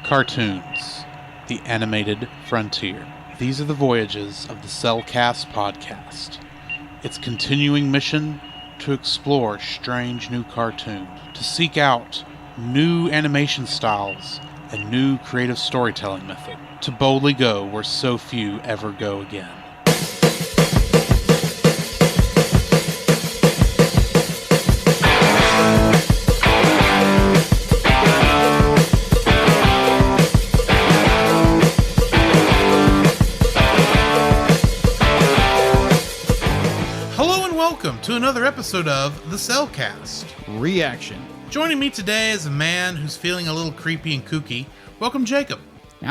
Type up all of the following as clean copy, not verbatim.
Cartoons, the animated frontier. These are the voyages of the Cellcast podcast. Its continuing mission to explore strange new cartoons, to seek out new animation styles and new creative storytelling method, to boldly go where so few ever go again. Welcome to another episode of the Cellcast Reaction. Joining me today is a man who's feeling a little creepy and kooky. Welcome, Jacob. You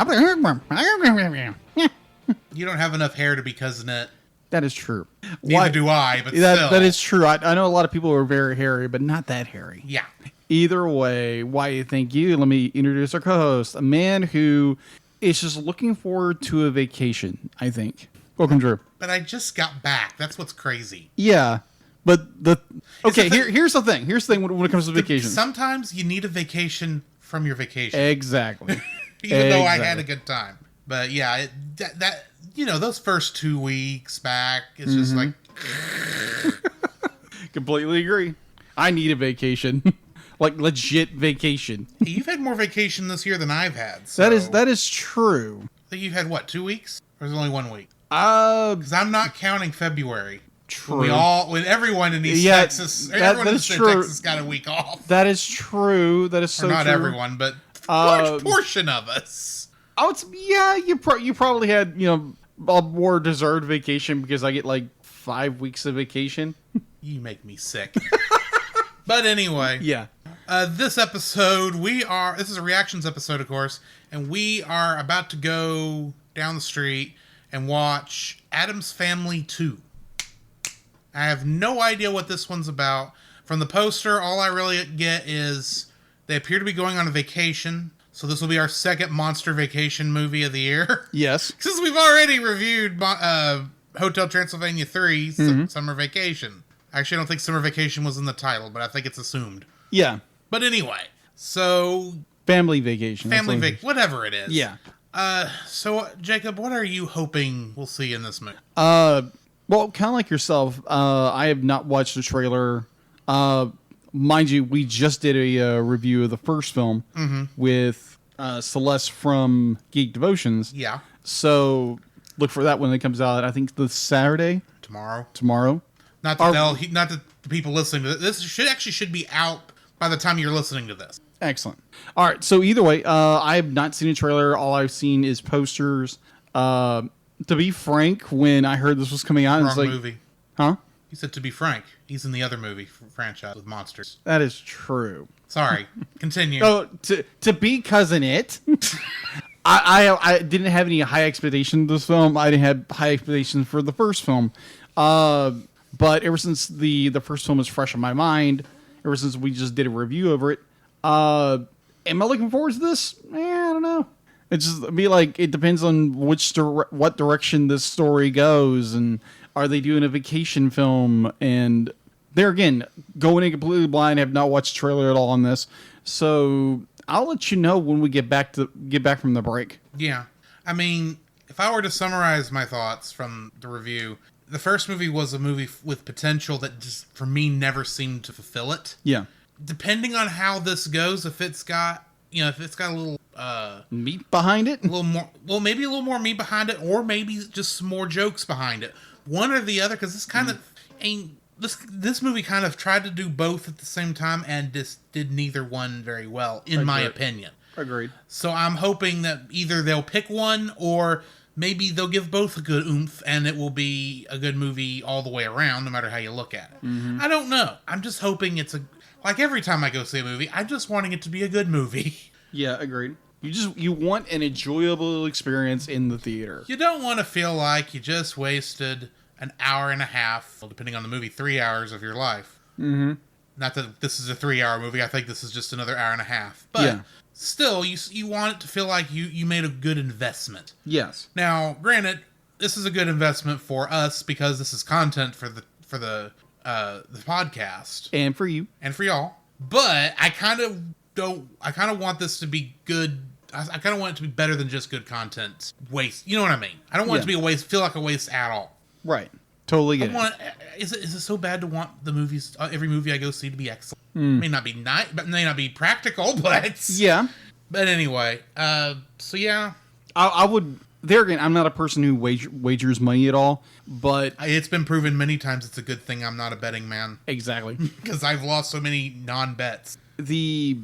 don't have enough hair to be cousin it. That is true. Neither do I, but that, still. That is true. I know a lot of people are very hairy, but not that hairy. Yeah. Either way, why thank you. Let me introduce our co-host, a man who is just looking forward to a vacation, I think. Welcome, Drew. But I just got back. That's what's crazy. Yeah. But here's the thing. Here's the thing when it comes to vacation. Sometimes you need a vacation from your vacation. Exactly. Even though I had a good time. But yeah, that those first 2 weeks back, it's just like... Completely agree. I need a vacation. Like legit vacation. Hey, you've had more vacation this year than I've had. So. That is true. I think you've had, 2 weeks? Or is it only 1 week? Because I'm not counting February. True. When everyone in East Texas, everyone in Texas got a week off. That is true. That is so true. Not true. Everyone, but a large portion of us. You probably had a more deserved vacation because I get like 5 weeks of vacation. You make me sick. But anyway, yeah. This episode this is a reactions episode, of course, and we are about to go down the street and watch Addams Family 2. I have no idea what this one's about. From the poster, all I really get is they appear to be going on a vacation. So this will be our second monster vacation movie of the year. Yes. Since we've already reviewed Hotel Transylvania 3, Summer Vacation. Actually, I don't think Summer Vacation was in the title, but I think it's assumed. Yeah. But anyway, so... Family vacation. Whatever it is. Yeah. So, Jacob, what are you hoping we'll see in this movie? Well, kind of like yourself, I have not watched the trailer. Mind you, we just did a review of the first film with Celeste from Geek Devotions. Yeah. So look for that when it comes out. I think this Saturday. Tomorrow. Not that the people listening to this should be out by the time you're listening to this. Excellent. All right. So either way, I have not seen a trailer. All I've seen is posters. To be frank, when I heard this was coming out, it's like, movie. Huh? He said, to be frank, he's in the other movie franchise with monsters. That is true. Sorry. Continue. So to be cousin it, I didn't have any high expectations of this film. I didn't have high expectations for the first film. But ever since the first film is fresh in my mind, ever since we just did a review over it, am I looking forward to this? I don't know. It's just it depends on what direction this story goes, and are they doing a vacation film? And there again, going in completely blind, have not watched the trailer at all on this, so I'll let you know when we get back from the break. Yeah, I mean, if I were to summarize my thoughts from the review, the first movie was a movie with potential that just for me never seemed to fulfill it. Yeah, depending on how this goes, if it's got a little meat behind it, maybe a little more meat behind it, or maybe just some more jokes behind it, one or the other, because this kind of this movie kind of tried to do both at the same time and just did neither one very well, in my opinion. Agreed. So I'm hoping that either they'll pick one, or maybe they'll give both a good oomph, and it will be a good movie all the way around, no matter how you look at it. I don't know. I'm just hoping like every time I go see a movie, I'm just wanting it to be a good movie. Yeah, agreed. You want an enjoyable experience in the theater. You don't want to feel like you just wasted an hour and a half, well, depending on the movie, 3 hours of your life. Not that this is a 3-hour movie. I think this is just another hour and a half. But still, you want it to feel like you made a good investment. Yes. Now, granted, this is a good investment for us because this is content for the podcast and for you and for y'all. But I kind of want this to be good I kind of want it to be better than just good content. Waste. You know what I mean? I don't want it to be a waste. Feel like a waste at all. Right. Totally get it. Is it so bad to want the movies, every movie I go see to be excellent? May not be nice, but may not be practical, but yeah. But anyway, so yeah, I would. There again, I'm not a person who wagers money at all, but it's been proven many times it's a good thing I'm not a betting man. Exactly, because I've lost so many non-bets. The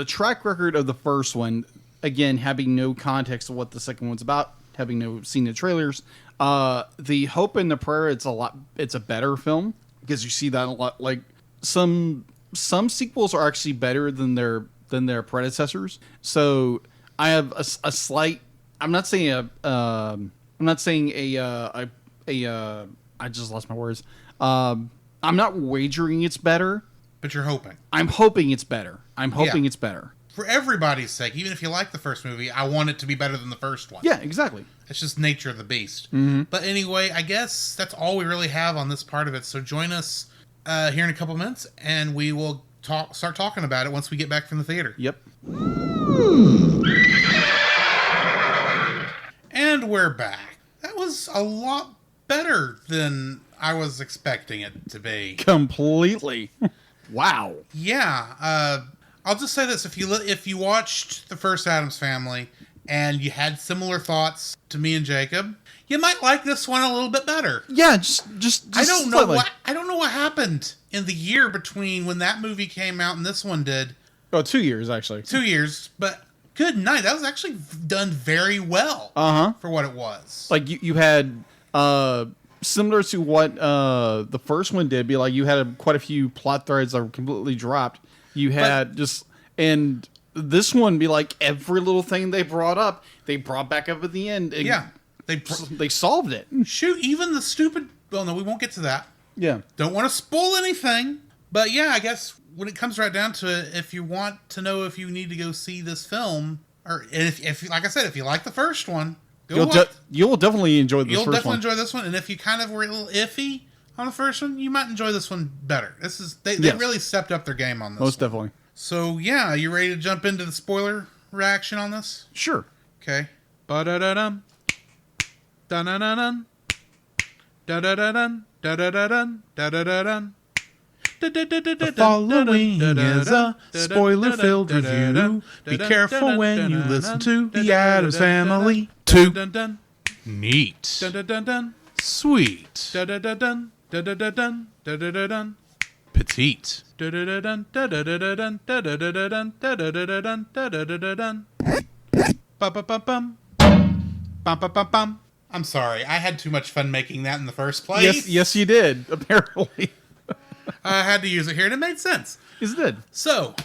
track record of the first one, again, having no context of what the second one's about, having seen the trailers, the hope and the prayer, it's a better film because you see that a lot. Like some sequels are actually better than their predecessors. So I have a slight. I'm not saying I just lost my words. I'm not wagering it's better. But you're hoping. I'm hoping it's better. It's better. For everybody's sake, even if you like the first movie, I want it to be better than the first one. Yeah, exactly. It's just nature of the beast. Mm-hmm. But anyway, I guess that's all we really have on this part of it. So join us here in a couple minutes, and we will start talking about it once we get back from the theater. Yep. And we're back. That was a lot better than I was expecting it to be. Completely. Wow. Yeah. I'll just say this: if you watched the first Addams Family and you had similar thoughts to me and Jacob, you might like this one a little bit better. Yeah, just I don't know what happened in the year between when that movie came out and this one did. Oh, 2 years actually. 2 years, but good night. That was actually done very well. For what it was. Like you had similar to what the first one did. Be like you had quite a few plot threads that were completely dropped. You had and this one be like every little thing they brought up, they brought back up at the end. Yeah. They solved it. Shoot, even the stupid... Well, no, we won't get to that. Yeah. Don't want to spoil anything. But yeah, I guess when it comes right down to it, if you want to know if you need to go see this film, or if like I said, if you like the first one, you'll definitely enjoy this first one. You'll definitely enjoy this one. And if you kind of were a little iffy on the first one, you might enjoy this one better. They really stepped up their game on this Most one. definitely. So yeah, you ready to jump into the spoiler reaction on this? Sure. Okay. Ba-da-da-dum. Da-na-na-dun. Da-da-da-dun. Da-da-da-dun. Da-da-da-dun. The following is a spoiler-filled review. Be careful when you listen to The Addams Family. Too Neat. Sweet. Petite. I'm sorry. I had too much fun making that in the first place. Yes, you did. Apparently, I had to use it here, and it made sense. Yes, it did. So,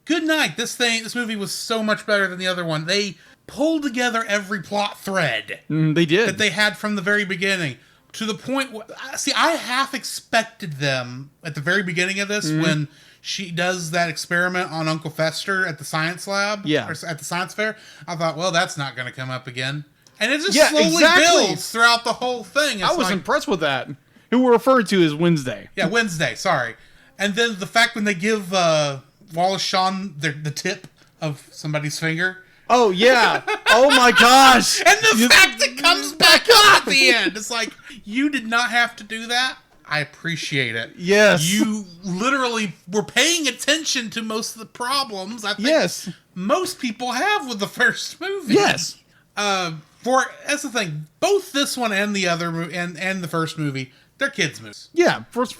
good night. This movie was so much better than the other one. They pulled together every plot thread. They did. That they had from the very beginning. To the point where, see, I half expected them at the very beginning of this when she does that experiment on Uncle Fester at the science lab. Yeah. Or at the science fair. I thought, well, that's not going to come up again. And it just slowly builds throughout the whole thing. I was impressed with that. Who we're referring to as Wednesday. Yeah, Wednesday, sorry. And then the fact when they give Wallace Shawn the tip of somebody's finger. Oh, yeah. Oh, my gosh. And the fact it comes back up at the end. It's like, you did not have to do that. I appreciate it. Yes. You literally were paying attention to most of the problems I think most people have with the first movie. Yes. That's the thing. Both this one and the other and the first movie, they're kids' movies. Yeah. First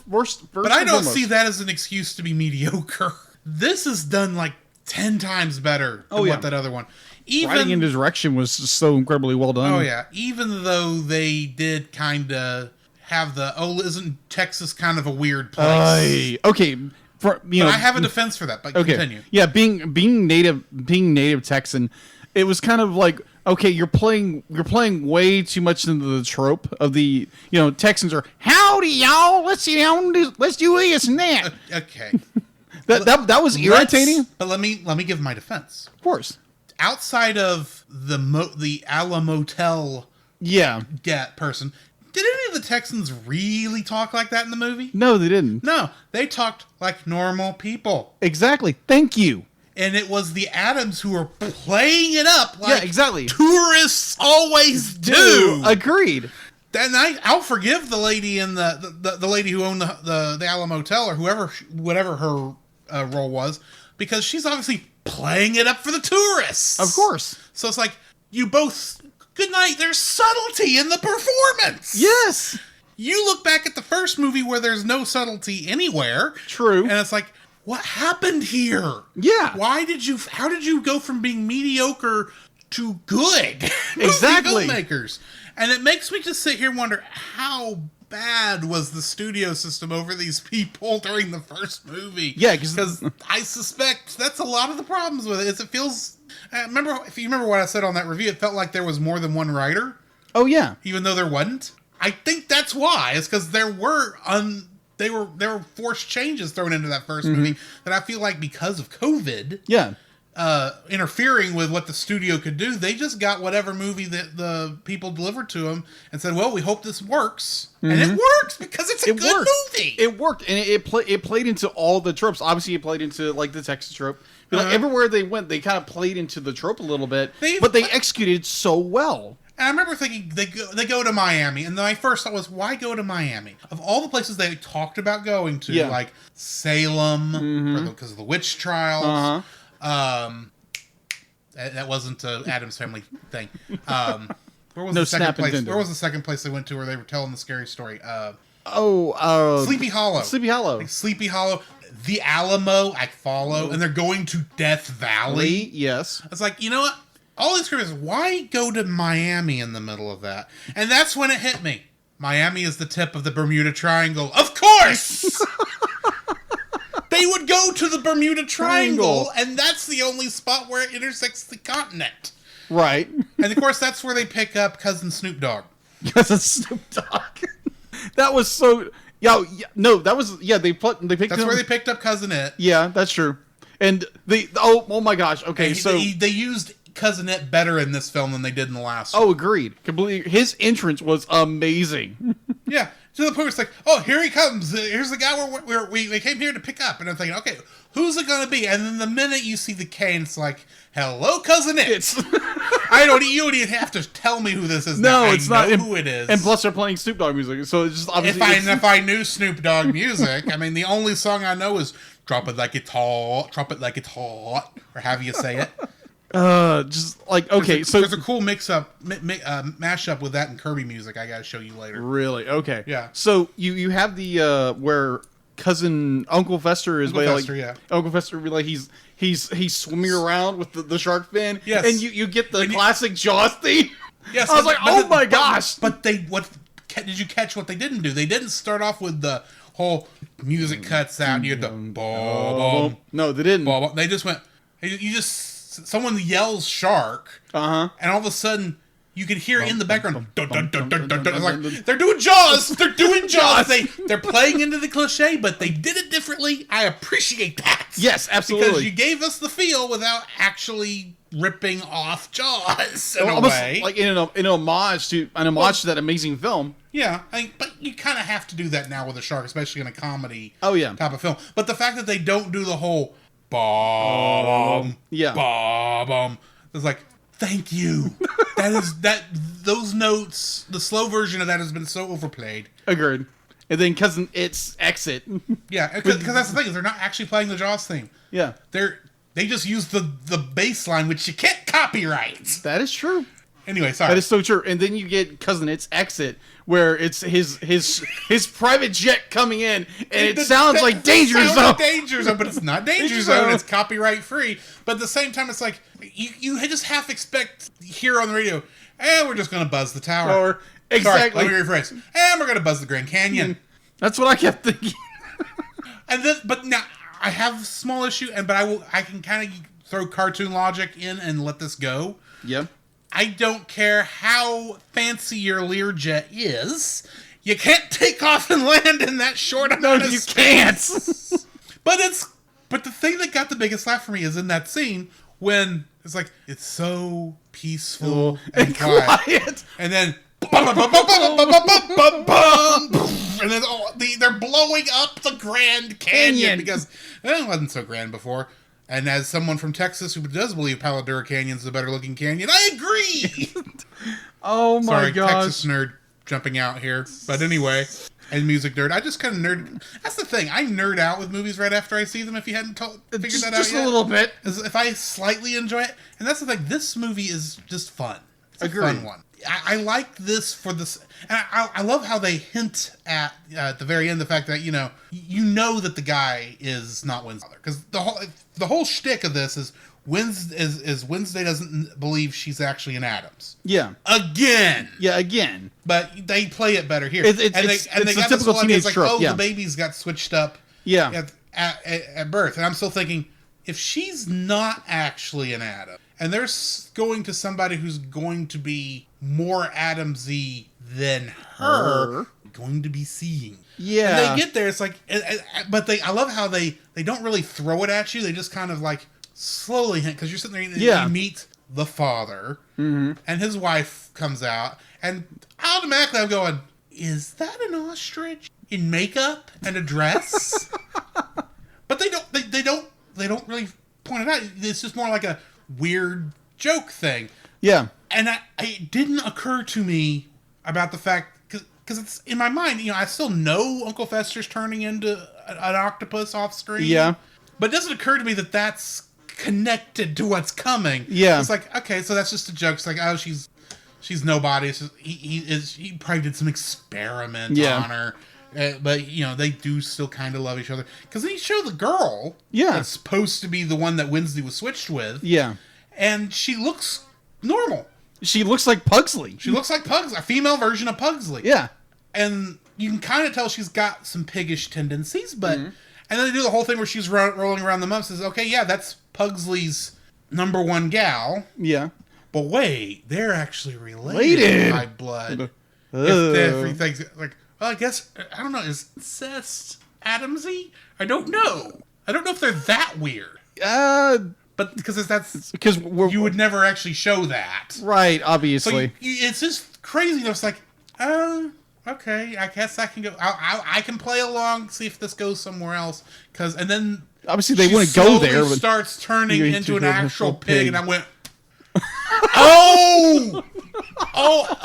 but I don't see that as an excuse to be mediocre. This is done like 10 times better than what that other one. Writing and direction was just so incredibly well done. Oh, yeah. Even though they did kind of have isn't Texas kind of a weird place? Okay. But I have a defense for that, but continue. Yeah, being native Texan, it was kind of like, okay, you're playing way too much into the trope of the, Texans are, howdy y'all, let's do this and that. Okay. That was irritating. But let me give my defense. Of course. Outside of the Ala Motel person, did any of the Texans really talk like that in the movie? No, they didn't. No, they talked like normal people. Exactly. Thank you. and it was the Addams who were playing it up like exactly. tourists always do. Agreed. And I'll forgive the lady in the lady who owned the Alamo Hotel or whatever her role was, because she's obviously playing it up for the tourists. Of course. So it's like, you both, good night, there's subtlety in the performance. Yes. You look back at the first movie where there's no subtlety anywhere. True. And it's like, what happened here? Yeah. How did you go from being mediocre to good? Exactly. Filmmakers. And it makes me just sit here and wonder, how bad was the studio system over these people during the first movie? Yeah, because I suspect that's a lot of the problems with it. Is it feels. If you remember what I said on that review, it felt like there was more than one writer. Oh yeah, even though there wasn't. I think that's why. It's because there were forced changes thrown into that first movie that I feel like because of COVID. Yeah. Interfering with what the studio could do, they just got whatever movie that the people delivered to them and said, well, we hope this works. And it works because it's a good movie. It worked, and it played into all the tropes. Obviously, it played into like the Texas trope. But like, everywhere they went, they kind of played into the trope a little bit, but they executed so well. And I remember thinking, they go to Miami, and my first thought was, why go to Miami? Of all the places they talked about going to, like Salem, because of the witch trials, that wasn't an Addams Family thing. Where was the second place? Where was the second place they went to where they were telling the scary story? Sleepy Hollow. Sleepy Hollow. Like Sleepy Hollow. The Alamo, I follow, and they're going to Death Valley. Yes. It's like, you know what? All these creators, why go to Miami in the middle of that? And that's when it hit me. Miami is the tip of the Bermuda Triangle. Of course! They would go to the Bermuda Triangle, and that's the only spot where it intersects the continent. Right. And of course, that's where they pick up Cousin Snoop Dogg. Cousin Snoop Dogg. That was so... They picked That's where they picked up Cousin It. Yeah, that's true. And oh my gosh. Okay, they used Cousin It better in this film than they did in the last one. Oh, agreed. Completely. His entrance was amazing. Yeah, to the point where it's like, oh, here he comes. Here's the guy we came here to pick up. And I'm thinking, okay, who's it going to be? And then the minute you see the cane, it's like, hello, Cousin It. You don't even have to tell me who this is. No, now. it's not who it is. And plus, they're playing Snoop Dogg music, so it's just obviously. If I knew Snoop Dogg music, I mean, the only song I know is "Drop It Like It's Hot," "Drop It Like It's Hot," or have you say it. Just like okay, there's a cool mashup with that and Kirby music. I gotta show you later. Really? Okay. Yeah. So you have the where Uncle Fester is Uncle Fester be like he's swimming around with the shark fin. Yes. And you get the classic Jaws theme. Yes. I was like, oh my gosh. But did you catch what they didn't do? They didn't start off with the whole music cuts out and you had the boom. No, they didn't. Boom. They just went. Someone yells shark. And all of a sudden. You could hear in the background, dun, dun, dun, dun, dun, dun. Like, they're doing Jaws. They're doing Jaws. They're playing into the cliche, but they did it differently. I appreciate that. Yes, absolutely. Because you gave us the feel without actually ripping off Jaws in a almost way. Like in an homage to that amazing film. Yeah, but you kind of have to do that now with a shark, especially in a comedy type of film. But the fact that they don't do the whole bomb, bomb, it's like, thank you. Those notes, the slow version of that has been so overplayed. Agreed. And then Cousin It's Exit. Yeah, because that's the thing, is they're not actually playing the Jaws theme. Yeah. They just use the bass line, which you can't copyright. That is true. Anyway, sorry. That is so true. And then you get Cousin It's Exit, where it's his private jet coming in, and it sounds like Danger Zone. Like Danger Zone, but it's not Danger Zone. It's copyright free. But at the same time, it's like you just half expect here on the radio, we're just going to buzz the tower. Or exactly. Sorry, let me rephrase. And we're going to buzz the Grand Canyon. That's what I kept thinking. But now I have a small issue, but I can kind of throw cartoon logic in and let this go. Yeah. I don't care how fancy your Learjet is. You can't take off and land in that short amount of space. Can't. But the thing that got the biggest laugh for me is in that scene when it's like, it's so peaceful and quiet. And then and then they're blowing up the Grand Canyon because it wasn't so grand before. And as someone from Texas who does believe Palo Duro Canyon's the better looking canyon, I agree! Oh my Sorry, gosh. Texas nerd jumping out here. But anyway, and music nerd. I just kind of nerd. That's the thing. I nerd out with movies right after I see them if you hadn't figured that out Just yet. a little bit. If I slightly enjoy it. And that's the thing. This movie is just fun. It's a Agreed. fun one. I like this for this. And I love how they hint at the very end the fact that, you know that the guy is not Wednesday. Because the whole shtick of this is Wednesday doesn't believe she's actually an Addams. Yeah. Again. Yeah, again. But they play it better here. It's they the got typical this whole idea, teenage it's like, trope, yeah. the babies got switched up Yeah. at birth. And I'm still thinking, if she's not actually an Adam, and they're going to somebody who's going to be more Adams-y than her, going to be seeing. Yeah. And they get there, it's like, but I love how they don't really throw it at you. They just kind of like slowly hint, because you're sitting there and you meet the father, and his wife comes out, and automatically I'm going, is that an ostrich in makeup and a dress? But they don't really point it out. It's just more like a weird joke thing. Yeah. And it didn't occur to me about the fact, because it's in my mind, I still know Uncle Fester's turning into an octopus off screen. Yeah. But it doesn't occur to me that that's connected to what's coming. Yeah. It's like, okay, so that's just a joke. It's like, oh, she's nobody. It's just, he probably did some experiment on her. But, they do still kind of love each other. Because then you show the girl that's supposed to be the one that Wednesday was switched with. Yeah. And she looks normal. She looks like Pugsley. She looks like Pugsley, a female version of Pugsley. Yeah. And you can kind of tell she's got some piggish tendencies, but... And then they do the whole thing where she's rolling around the mum and says, okay, yeah, that's Pugsley's number one gal. Yeah. But wait, they're actually related by blood. If everything's like... Well, I guess, I don't know, is incest Adamsy? I don't know. I don't know if they're that weird. But because you would never actually show that. Right, obviously. So it's just crazy. It's like, oh, okay, I guess I can go. I can play along, see if this goes somewhere else. And then obviously they wouldn't go there. But starts turning into an actual pig, and I went, oh,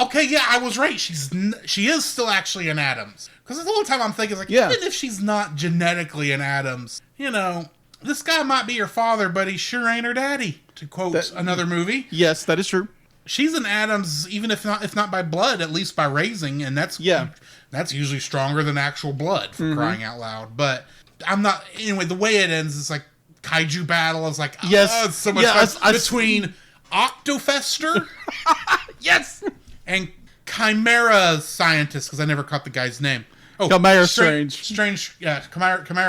okay, yeah, I was right. She is still actually an Addams. Because the whole time I'm thinking, like, even if she's not genetically an Addams, this guy might be your father, but he sure ain't her daddy. To quote another movie. Yes, that is true. She's an Addams, even if not by blood, at least by raising, and that's usually stronger than actual blood, for crying out loud. But I'm not. Anyway, the way it ends is like kaiju battle. It's like it's so much fun between Octofester, and Chimera scientist, because I never caught the guy's name. Oh, Chimera Strange. Chimera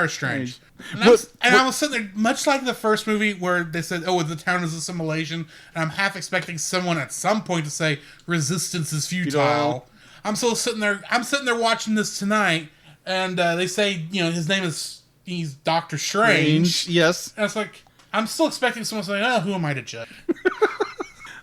Strange. And I was sitting there, much like the first movie where they said, oh, the town is a simulation, and I'm half expecting someone at some point to say, resistance is futile. I'm sitting there watching this tonight, and they say, his name he's Dr. Strange. Yes. And it's like, I'm still expecting someone to say, oh, who am I to judge?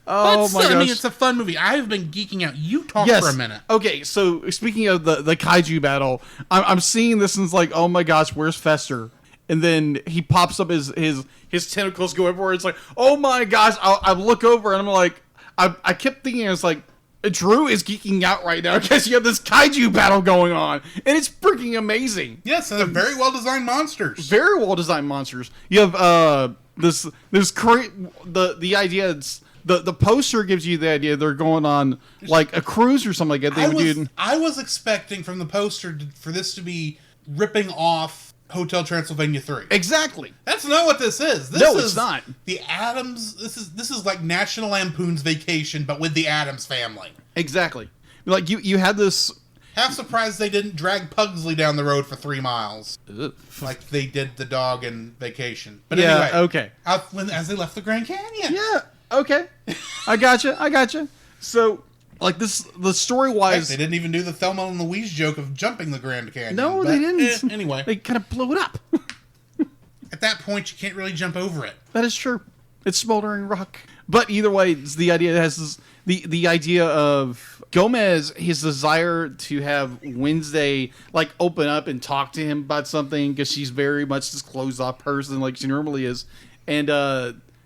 Oh my gosh. I mean, it's a fun movie. I've been geeking out. You talk for a minute. Okay, so speaking of the kaiju battle, I'm seeing this and it's like, oh my gosh, where's Fester? And then he pops up, his tentacles go everywhere. It's like, oh my gosh. I look over and I'm like, I kept thinking, it's like, Drew is geeking out right now because you have this kaiju battle going on. And it's freaking amazing. Yes, and they're very well designed monsters. Very well designed monsters. You have the idea it's, the poster gives you the idea they're going on like a cruise or something like that. I was expecting from the poster for this to be ripping off Hotel Transylvania 3. Exactly. That's not what this is. It's not. The Addams. This is like National Lampoon's Vacation, but with the Addams family. Exactly. Like you had this. Half surprised they didn't drag Pugsley down the road for 3 miles, like they did the dog in Vacation. But anyway, okay. As they left the Grand Canyon. Yeah. Okay. I gotcha. So, like the story-wise... Heck, they didn't even do the Thelma and Louise joke of jumping the Grand Canyon. No, they didn't. Anyway. They kind of blew it up. At that point, you can't really jump over it. That is true. It's smoldering rock. But either way, it's the idea has the idea of Gomez, his desire to have Wednesday like open up and talk to him about something because she's very much this closed off person like she normally is. and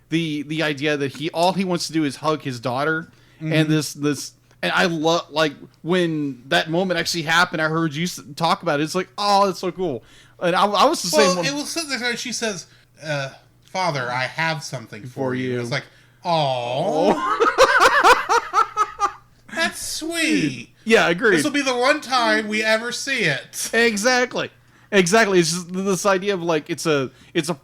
the idea that all he wants to do is hug his daughter, and this and I love like when that moment actually happened. I heard you talk about it. It's like, oh, that's so cool. And I was the same. Well, it was sitting there. She says, "Father, I have something for you." It's like, oh, that's sweet. Yeah, agreed. This will be the one time we ever see it. Exactly. It's just this idea of like it's a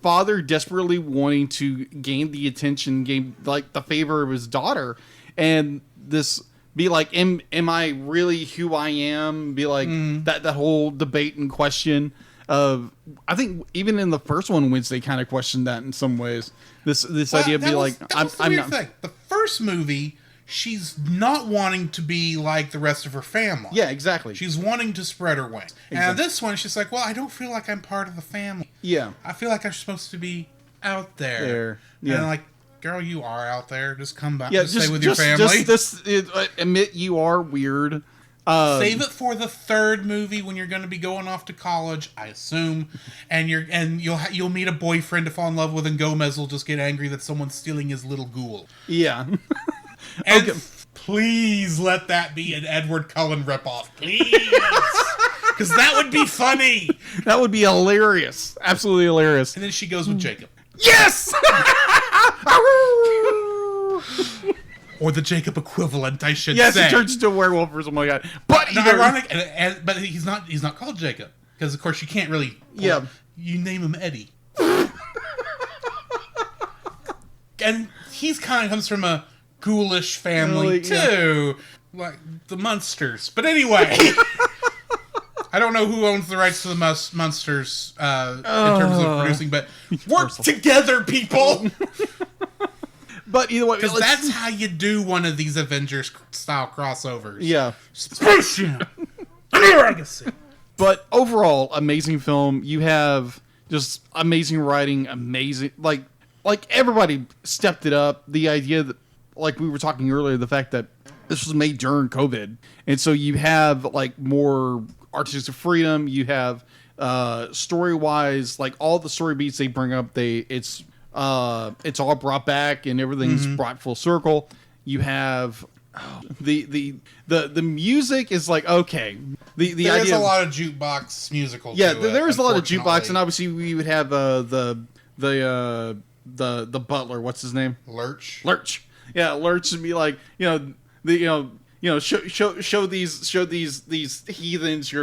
father desperately wanting to gain the attention, gain like the favor of his daughter, and this be like, am I really who I am? Be like that whole debate and question of, I think even in the first one, Wednesday kind of questioned that in some ways. This idea of be like, I'm not. Thing. The first movie, she's not wanting to be like the rest of her family. Yeah, exactly. She's wanting to spread her wings. Exactly. And this one, she's like, well, I don't feel like I'm part of the family. Yeah. I feel like I'm supposed to be out there. Yeah. And I'm like, girl, you are out there. Just come back. Yeah, just stay with your family. Just admit you are weird. Save it for the third movie when you're going to be going off to college, I assume, and you'll meet a boyfriend to fall in love with, and Gomez will just get angry that someone's stealing his little ghoul. Yeah. And please let that be an Edward Cullen ripoff, please, because that would be funny. That would be hilarious, absolutely hilarious. And then she goes with Jacob. Yes. Or the Jacob equivalent, I should say. Yes, he turns into a werewolf or something like that. But ironic, but he's not called Jacob, because of course you can't really. Yeah. You name him Eddie. And he's kind of comes from a ghoulish family too, like the Munsters. But anyway, I don't know who owns the rights to the Munsters in terms of producing, but work together, people. But either way, because that's how you do one of these Avengers style crossovers. Yeah, Spaceship Legacy. But overall, amazing film. You have just amazing writing, amazing like everybody stepped it up. The idea that, like we were talking earlier, the fact that this was made during COVID, and so you have like more artistic freedom. You have story wise, like all the story beats they bring up, it's all brought back and everything's brought full circle. You have the music is like, okay. There's a lot of jukebox musical. Yeah, to there's it, a lot of jukebox, and obviously we would have the butler. What's his name? Lurch. Yeah, Lurch would be like, show these heathens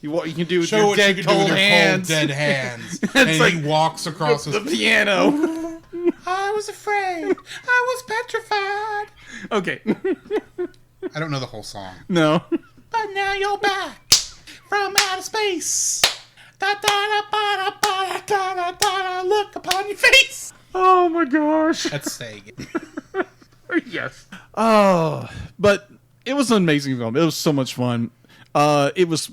what you can do with your dead cold hands. Dead hands. And like, he walks across the piano. I was afraid. I was petrified. Okay. I don't know the whole song. No. But now you're back from outer space. Da da da da da da da da. Look upon your face. Oh my gosh. That's Sagan. Yes. Oh, but it was an amazing film. It was so much fun. It was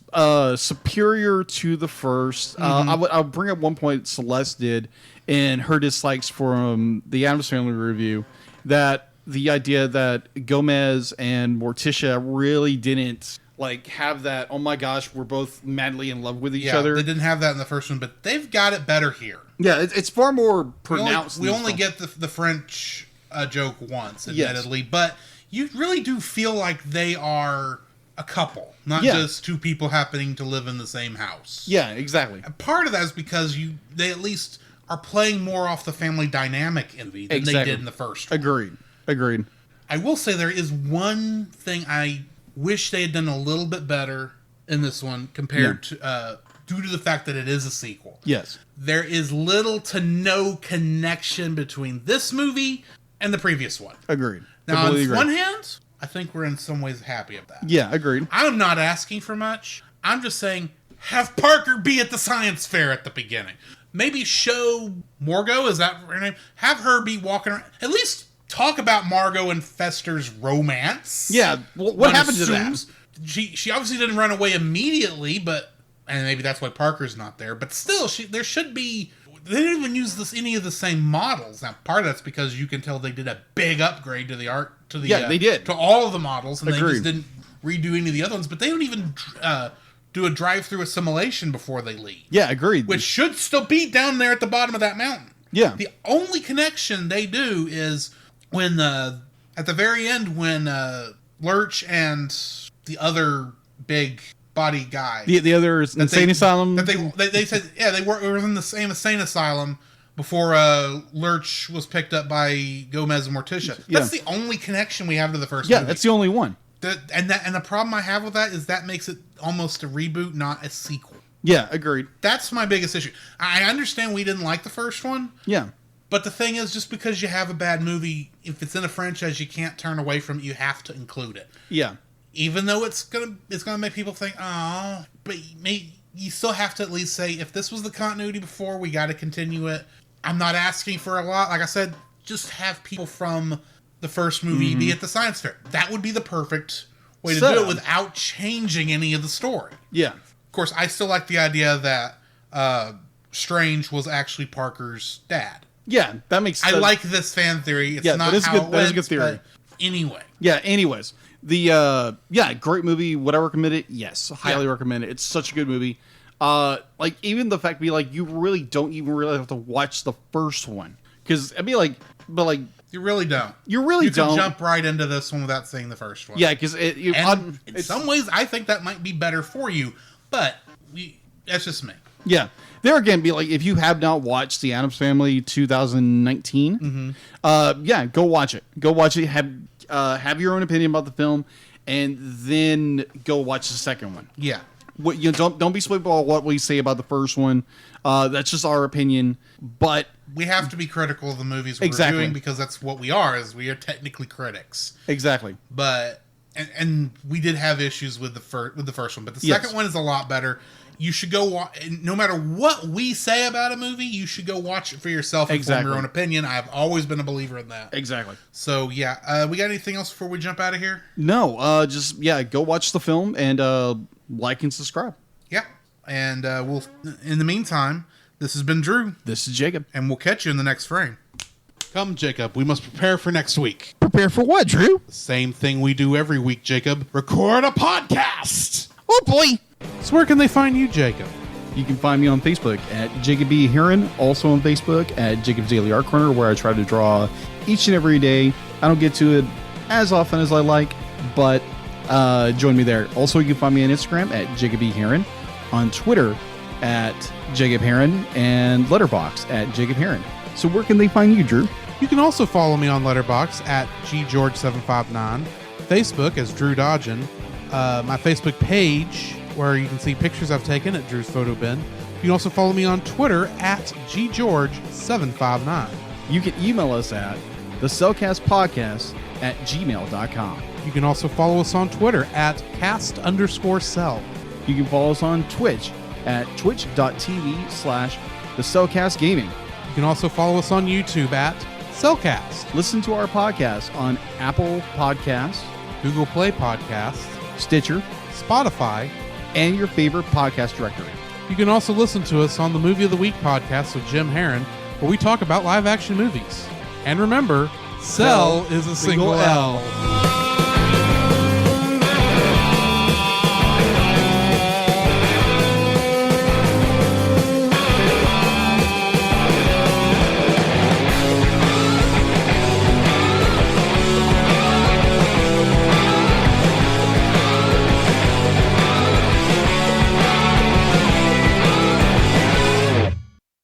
superior to the first. I'll bring up one point Celeste did in her dislikes from the Addams Family review, that the idea that Gomez and Morticia really didn't like have that, oh my gosh, we're both madly in love with each other. They didn't have that in the first one, but they've got it better here. Yeah, it's far more pronounced. We only get the French joke once, admittedly, but you really do feel like they are a couple, not just two people happening to live in the same house. Yeah, exactly. Part of that is because they at least are playing more off the family dynamic in the than they did in the first one. Agreed. I will say there is one thing I wish they had done a little bit better in this one compared to due to the fact that it is a sequel. Yes. There is little to no connection between this movie and the previous one. Agreed. Now, on one hand, I think we're in some ways happy of that. Yeah, agreed. I'm not asking for much. I'm just saying, have Parker be at the science fair at the beginning. Maybe show Margot, is that her name? Have her be walking around. At least talk about Margot and Fester's romance. Yeah, what happened to that? She obviously didn't run away immediately, and maybe that's why Parker's not there. But still, there should be. They didn't even use any of the same models. Now, part of that's because you can tell they did a big upgrade to the art. They did to all of the models, and Agreed. they just didn't redo any of the other ones. But they don't even do a drive-through assimilation before they leave. Yeah, agreed. Which should still be down there at the bottom of that mountain. Yeah. The only connection they do is when at the very end when Lurch and the other big body guy, The other insane asylum. that they said they were in the same insane asylum before Lurch was picked up by Gomez and Morticia. That's the only connection we have to the first movie. Yeah, that's the only one. And the problem I have with that is that makes it almost a reboot, not a sequel. Yeah, agreed. That's my biggest issue. I understand we didn't like the first one. Yeah. But the thing is, just because you have a bad movie, if it's in a franchise, you can't turn away from it. You have to include it. Yeah. Even though it's gonna make people think, oh, but you still have to at least say, if this was the continuity before, we got to continue it. I'm not asking for a lot. Like I said, just have people from the first movie be at the science fair. That would be the perfect way to do it without changing any of the story. Yeah. Of course, I still like the idea that Strange was actually Parker's dad. Yeah, that makes sense. I like this fan theory. It's not that is how good. it That is went, a good theory. Anyway. Yeah, anyways. The great movie. Would I recommend it? Yes. Highly recommend it. It's such a good movie. Like even the fact be like you really don't even really have to watch the first one. Because I'd be like You really don't. You really don't. You can jump right into this one without seeing the first one. Yeah, because in some ways, I think that might be better for you, but that's just me. Yeah. There again, be like, if you have not watched The Addams Family 2019, go watch it. Go watch it. Have your own opinion about the film, and then go watch the second one. Yeah. Don't be swayed by what we say about the first one. That's just our opinion, but we have to be critical of the movies we're reviewing because that's what we are. Is we are technically critics. Exactly. But and we did have issues with the first one, but the second one is a lot better. You should go watch. No matter what we say about a movie, you should go watch it for yourself and form your own opinion. I've always been a believer in that. Exactly. So yeah, we got anything else before we jump out of here? No. Just go watch the film and like and subscribe. Yeah, and we'll. In the meantime, this has been Drew. This is Jacob, and we'll catch you in the next frame. Come, Jacob. We must prepare for next week. Prepare for what, Drew? The same thing we do every week, Jacob. Record a podcast. Oh boy. So where can they find you, Jacob? You can find me on Facebook at Jacob B. Heron, also on Facebook at Jacob's Daily Art Corner, where I try to draw each and every day. I don't get to it as often as I like, but join me there. Also, you can find me on Instagram at Jacob B. Heron, on Twitter at Jacob Heron, and Letterboxd at Jacob Heron. So where can they find you, Drew? You can also follow me on Letterboxd at GGeorge759, Facebook as Drew Dodgen, my Facebook page where you can see pictures I've taken at Drew's Photo Bin. You can also follow me on Twitter at GGeorge759. You can email us at thecellcastpodcast@gmail.com. You can also follow us on Twitter at cast_cell. You can follow us on Twitch at twitch.tv/thecellcastgaming. You can also follow us on YouTube at Cellcast. Listen to our podcast on Apple Podcasts, Google Play Podcasts, Stitcher, Spotify, and your favorite podcast directory. You can also listen to us on the Movie of the Week podcast with Jim Heron, where we talk about live action movies. And remember, Cell is a single L.